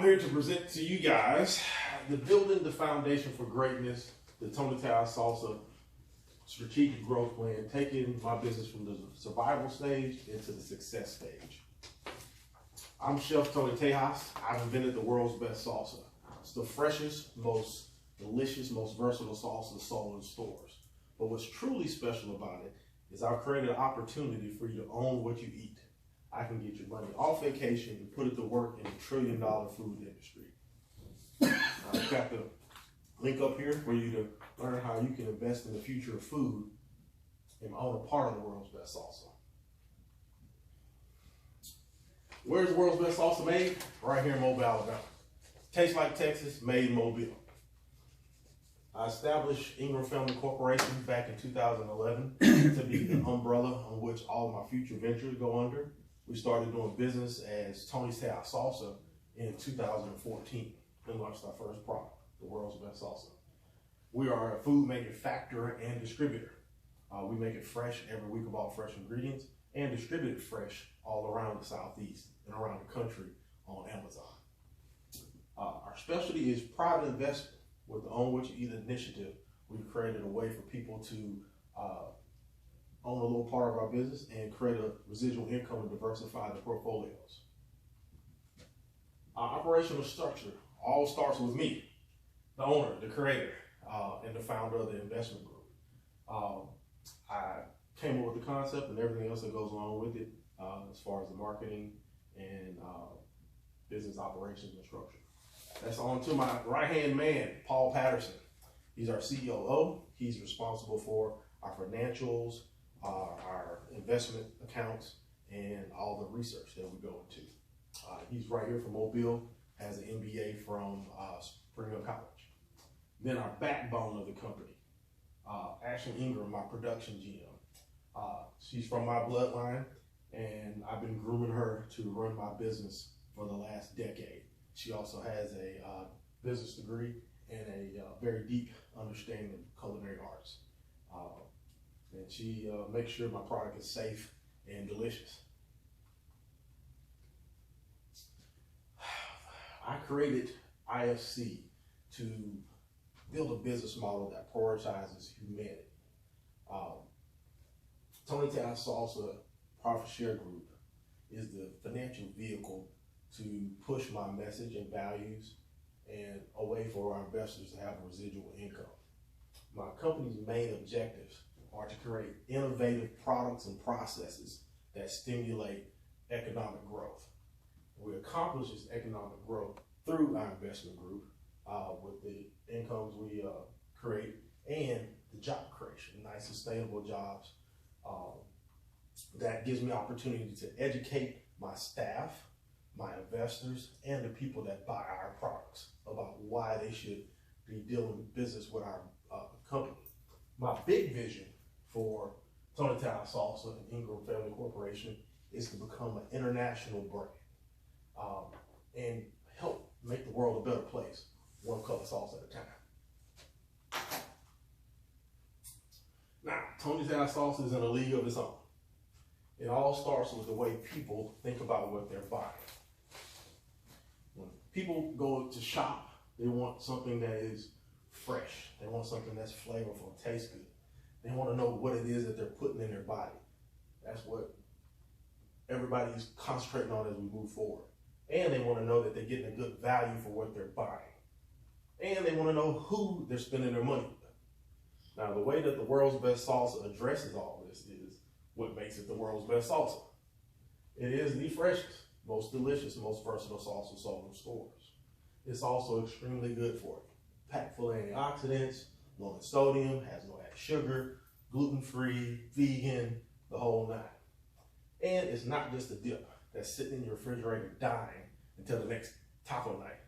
I'm here to present to you guys the Building the Foundation for Greatness, the Tony Tao Salsa strategic growth plan, taking my business from the survival stage into the success stage. I'm Chef Tony Tejas. I've invented the world's best salsa. It's the freshest, most delicious, most versatile salsa sold in stores. But what's truly special about it is I've created an opportunity for you to own what you eat. I can get your money off vacation and put it to work in the trillion-dollar food industry. I've got the link up here for you to learn how you can invest in the future of food and own a part of the world's best salsa. Where's the world's best salsa made? Right here in Mobile, Alabama. Tastes like Texas, made in Mobile. I established Ingram Family Corporation back in 2011 to be the umbrella on which all of my future ventures go under. We started doing business as Tony's Tao Salsa in 2014 and launched our first product, the world's best salsa. We are a food manufacturer and distributor. We make it fresh every week of all fresh ingredients and distribute it fresh all around the Southeast and around the country on Amazon. Our specialty is private investment. With the Own What You Eat initiative, we've created a way for people to own a little part of our business and create a residual income and diversify the portfolios. Our operational structure all starts with me, the owner, the creator, and the founder of the investment group. I came up with the concept and everything else that goes along with it as far as the marketing and business operations and structure. That's on to my right-hand man, Paul Patterson. He's our COO. He's responsible for our financials, our investment accounts, and all the research that we go into. He's right here from Mobile, has an MBA from Springfield College. Then our backbone of the company, Ashley Ingram, my production GM. She's from my bloodline, and I've been grooming her to run my business for the last decade. She also has a business degree and a very deep understanding of culinary arts. And she makes sure my product is safe and delicious. I created IFC to build a business model that prioritizes humanity. Tony Tao Salsa Profit Share Group is the financial vehicle to push my message and values and a way for our investors to have a residual income. My company's main objectives are to create innovative products and processes that stimulate economic growth. We accomplish this economic growth through our investment group with the incomes we create and the job creation, nice sustainable jobs. That gives me opportunity to educate my staff, my investors, and the people that buy our products about why they should be doing business with our company. My big vision for Tony Tao Salsa and Ingram Family Corporation is to become an international brand and help make the world a better place, one cup of salsa at a time. Now, Tony Tao Salsa is in a league of its own. It all starts with the way people think about what they're buying. When people go to shop, they want something that is fresh. They want something that's flavorful, tastes good. They want to know what it is that they're putting in their body. That's what everybody's concentrating on as we move forward. And they want to know that they're getting a good value for what they're buying. And they want to know who they're spending their money with. Now, the way that the world's best salsa addresses all this is what makes it the world's best salsa. It is the freshest, most delicious, most versatile salsa sold in stores. It's also extremely good for you. Packed full of antioxidants, low in sodium, has no added sugar, gluten-free, vegan, the whole nine. And it's not just a dip that's sitting in your refrigerator dying until the next taco night.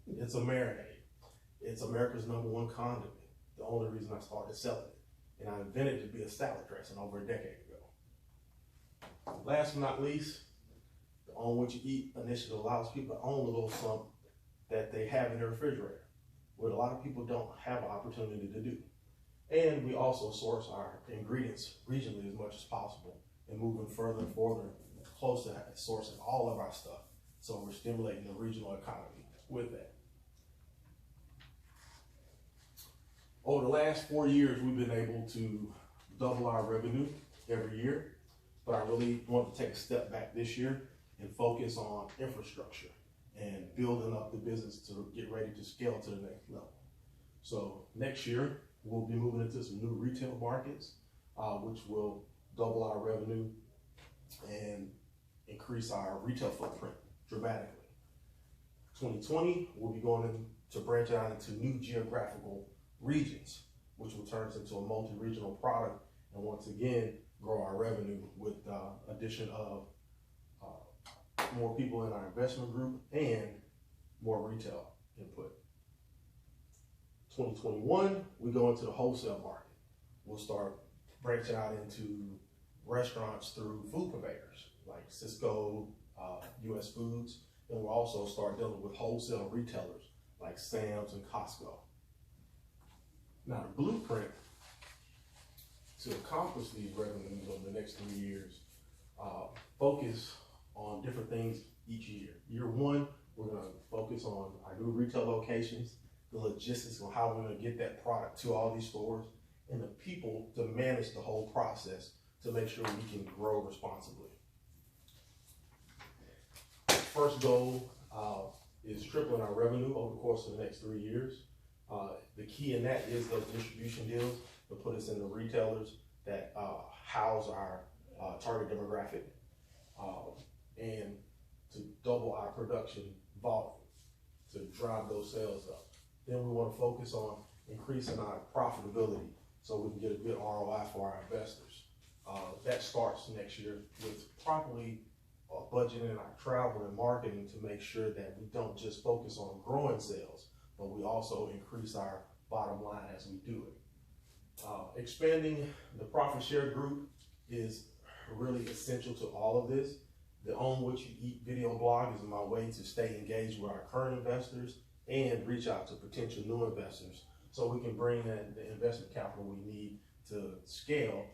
It's a marinade. It's America's #1 condiment. The only reason I started selling it. And I invented it to be a salad dressing over a decade ago. Last but not least, the Own What You Eat initiative allows people to own a little something that they have in their refrigerator, what a lot of people don't have an opportunity to do. And we also source our ingredients regionally as much as possible and moving further and further close to sourcing all of our stuff. So we're stimulating the regional economy. with that. Over the last 4 years, we've been able to double our revenue every year, but I really want to take a step back this year and focus on infrastructure and building up the business to get ready to scale to the next level. So next year, we'll be moving into some new retail markets, which will double our revenue and increase our retail footprint dramatically. 2020, we'll be going to branch out into new geographical regions, which will turn us into a multi-regional product, and once again, grow our revenue with addition of more people in our investment group and more retail input. 2021, we go into the wholesale market. We'll start branching out into restaurants through food purveyors like Sysco, US Foods, and we'll also start dealing with wholesale retailers like Sam's and Costco. Now, the blueprint to accomplish these revenues over the next 3 years focus on different things each year. Year one, we're going to focus on our new retail locations, the logistics on how we're going to get that product to all these stores, and the people to manage the whole process to make sure we can grow responsibly. First goal is tripling our revenue over the course of the next 3 years. The key in that is those distribution deals to put us in the retailers that house our target demographic, and to double our production volume to drive those sales up. Then we want to focus on increasing our profitability so we can get a good ROI for our investors. That starts next year with properly budgeting our travel and marketing to make sure that we don't just focus on growing sales, but we also increase our bottom line as we do it. Expanding the profit share group is really essential to all of this. The Own What You Eat video blog is my way to stay engaged with our current investors and reach out to potential new investors so we can bring in the investment capital we need to scale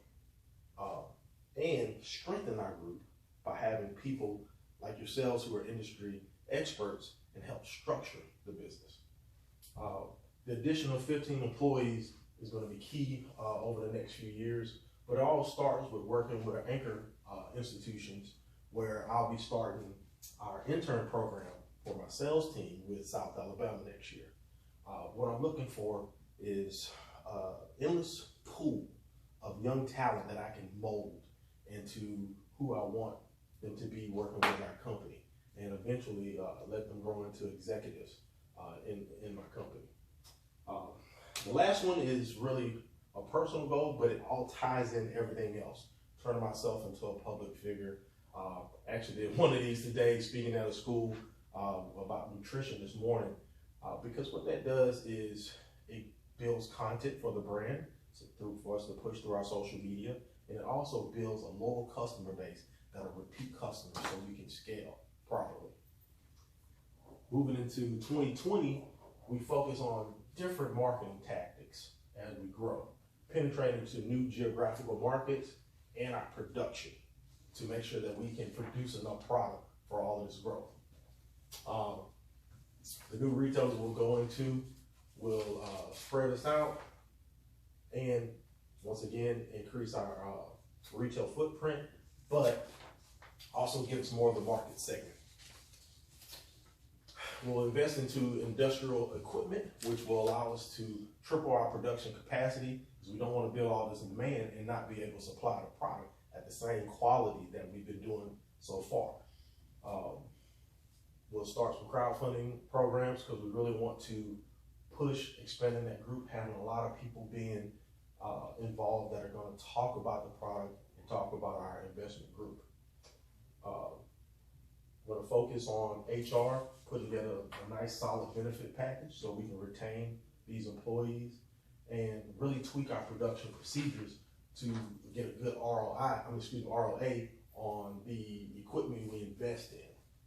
and strengthen our group by having people like yourselves who are industry experts and help structure the business. The addition of 15 employees is going to be key over the next few years, but it all starts with working with our anchor institutions, where I'll be starting our intern program for my sales team with South Alabama next year. What I'm looking for is endless pool of young talent that I can mold into who I want them to be working with our company, and eventually let them grow into executives in my company. The last one is really a personal goal, but it all ties in everything else. Turning myself into a public figure. Actually did one of these today, speaking at a school about nutrition this morning, because what that does is it builds content for the brand for us to push through our social media, and it also builds a loyal customer base that are repeat customers so we can scale properly. Moving into 2020, we focus on different marketing tactics as we grow, penetrating to new geographical markets and our production to make sure that we can produce enough product for all of this growth. The new retailers we'll go into will spread us out and once again increase our retail footprint, but also give us more of the market segment. We'll invest into industrial equipment, which will allow us to triple our production capacity, because we don't want to build all this demand and not be able to supply the product at the same quality that we've been doing so far. We'll start some crowdfunding programs because we really want to push expanding that group, having a lot of people being involved that are going to talk about the product and talk about our investment group. We're going to focus on HR, putting together a nice solid benefit package so we can retain these employees and really tweak our production procedures to get a good ROA on the equipment we invest in,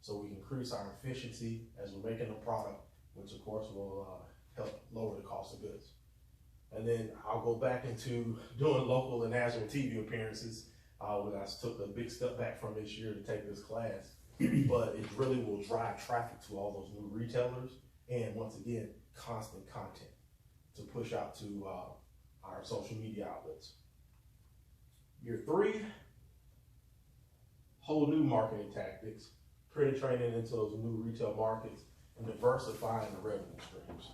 so we can increase our efficiency as we're making a product, which of course will help lower the cost of goods. And then I'll go back into doing local and national TV appearances, which I took a big step back from this year to take this class. but it really will drive traffic to all those new retailers, and once again, constant content to push out to our social media outlets. Year 3, whole new marketing tactics, penetrating into those new retail markets and diversifying the revenue streams.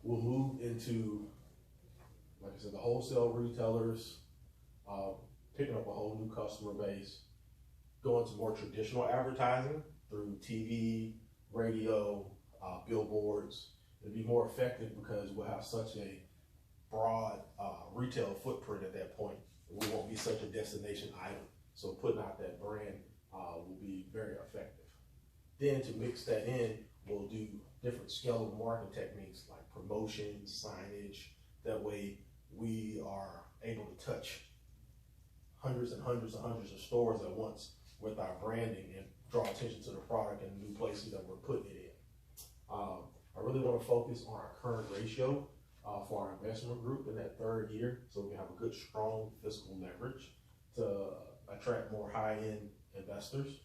We'll move into, like I said, the wholesale retailers, picking up a whole new customer base, going to more traditional advertising through TV, radio, billboards. It'll be more effective because we'll have such a broad retail footprint at that point. We won't be such a destination item. So putting out that brand will be very effective. Then to mix that in, we'll do different scalable marketing techniques like promotions, signage. That way we are able to touch hundreds and hundreds and hundreds of stores at once with our branding and draw attention to the product and the new places that we're putting it in. I really want to focus on our current ratio for our investment group in that 3rd year, so we have a good, strong fiscal leverage to attract more high-end investors.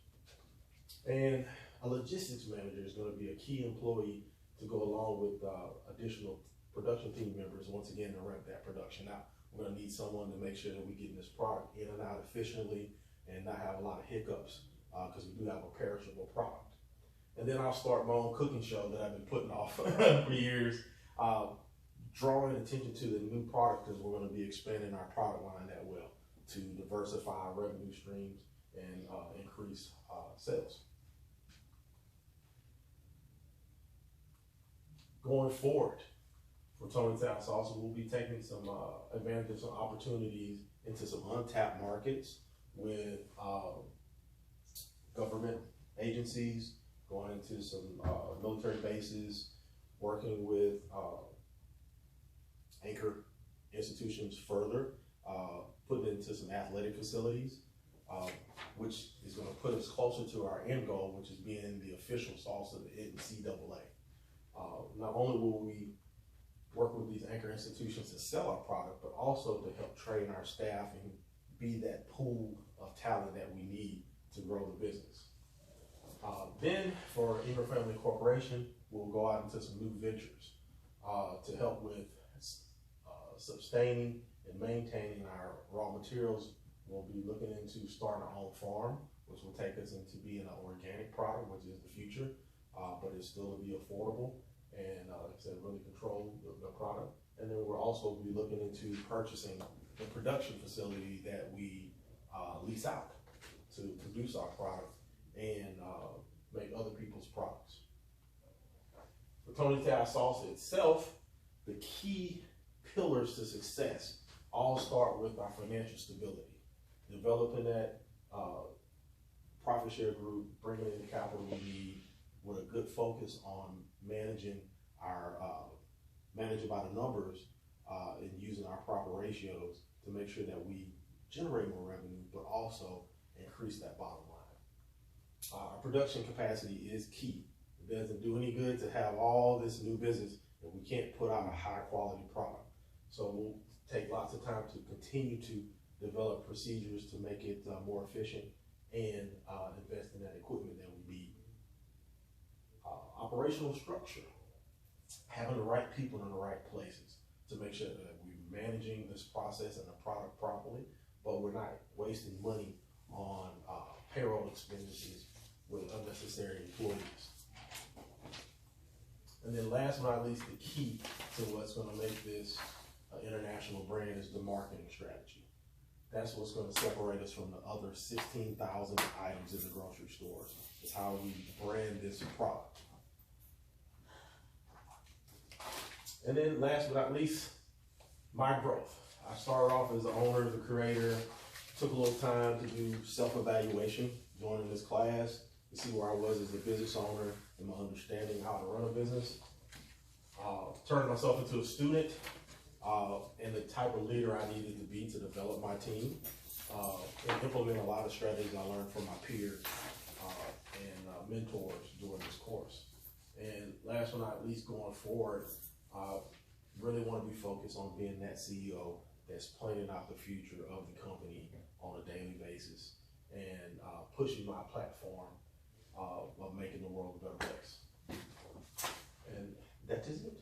And a logistics manager is going to be a key employee to go along with additional production team members, once again, to ramp that production out. We're going to need someone to make sure that we're getting this product in and out efficiently and not have a lot of hiccups, because we do have a perishable product. And then I'll start my own cooking show that I've been putting off for years, drawing attention to the new product, because we're going to be expanding our product line that well to diversify our revenue streams and increase sales. Going forward, for Tony Town Salsa, we'll be taking some advantage of some opportunities into some untapped markets with government agencies, going into some military bases, working with anchor institutions further, putting into some athletic facilities, which is going to put us closer to our end goal, which is being the official salsa of the NCAA. Not only will we work with these anchor institutions to sell our product, but also to help train our staff and be that pool of talent that we need to grow the business. Then for Ingram Family Corporation, we'll go out into some new ventures to help with sustaining and maintaining our raw materials. We'll be looking into starting our own farm, which will take us into being an organic product, which is the future, but it's still to be affordable and, like I said, really control the product. And then we'll also be looking into purchasing the production facility that we lease out to produce our product and make other people's products. For Tony Town Salsa itself, the key pillars to success all start with our financial stability. Developing that profit share group, bringing in the capital we need with a good focus on managing our managing by the numbers and using our proper ratios to make sure that we generate more revenue, but also increase that bottom line. Our production capacity is key. It doesn't do any good to have all this new business if we can't put out a high quality product. So we'll take lots of time to continue to develop procedures to make it more efficient and invest in that equipment that we need. Operational structure, having the right people in the right places to make sure that we're managing this process and the product properly, but we're not wasting money on payroll expenditures with unnecessary employees. And then last but not least, the key to what's going to make this international brand is the marketing strategy. That's what's going to separate us from the other 16,000 items in the grocery stores, is how we brand this product. And then last but not least, my growth. I started off as the owner, the creator, took a little time to do self-evaluation, joining this class to see where I was as a business owner and my understanding how to run a business. Turned myself into a student and the type of leader I needed to be to develop my team and implement a lot of strategies I learned from my peers and mentors during this course. And last but not least, going forward, really want to be focused on being that CEO that's planning out the future of the company on a daily basis and pushing my platform of making the world a better place. And that is it.